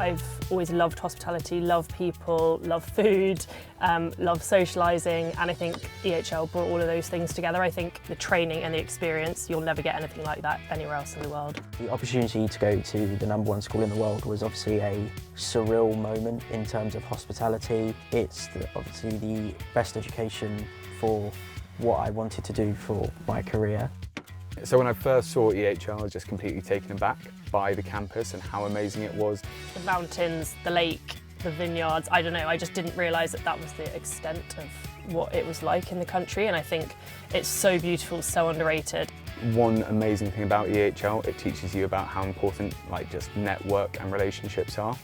I've always loved hospitality, love people, love food, love socialising, and I think EHL brought all of those things together. I think the training and the experience, you'll never get anything like that anywhere else in the world. The opportunity to go to the #1 school in the world was obviously a surreal moment in terms of hospitality. It's obviously the best education for what I wanted to do for my career. So when I first saw EHL, I was just completely taken aback by the campus and how amazing it was. The mountains, the lake, the vineyards, I don't know, I just didn't realise that that was the extent of what it was like in the country, and I think it's so beautiful, so underrated. One amazing thing about EHL, it teaches you about how important just network and relationships are.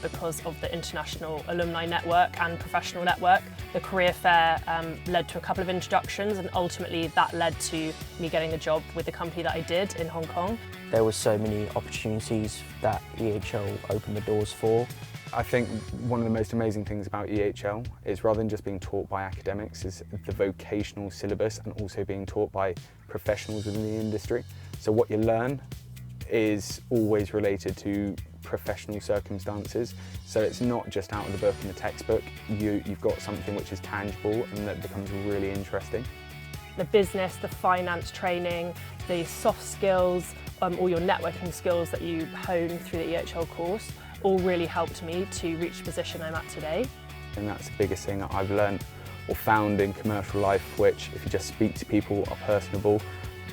Because of the international alumni network and professional network, the career fair led to a couple of introductions, and ultimately that led to me getting a job with the company that I did in Hong Kong. There were so many opportunities that EHL opened the doors for. I think one of the most amazing things about EHL is, rather than just being taught by academics, is the vocational syllabus and also being taught by professionals within the industry. So what you learn is always related to professional circumstances, so it's not just out of the book and the textbook. You've got something which is tangible and that becomes really interesting. The business, the finance training, the soft skills, all your networking skills that you hone through the EHL course all really helped me to reach the position I'm at today. And that's the biggest thing that I've learned or found in commercial life, which, if you just speak to people, are personable.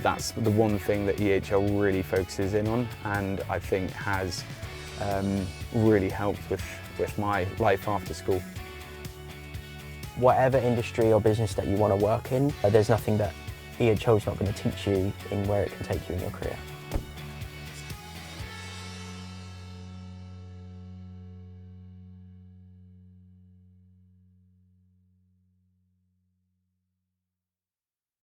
That's the one thing that EHL really focuses in on, and I think has really helped with my life after school. Whatever industry or business that you want to work in, there's nothing that EHL is not going to teach you in where it can take you in your career.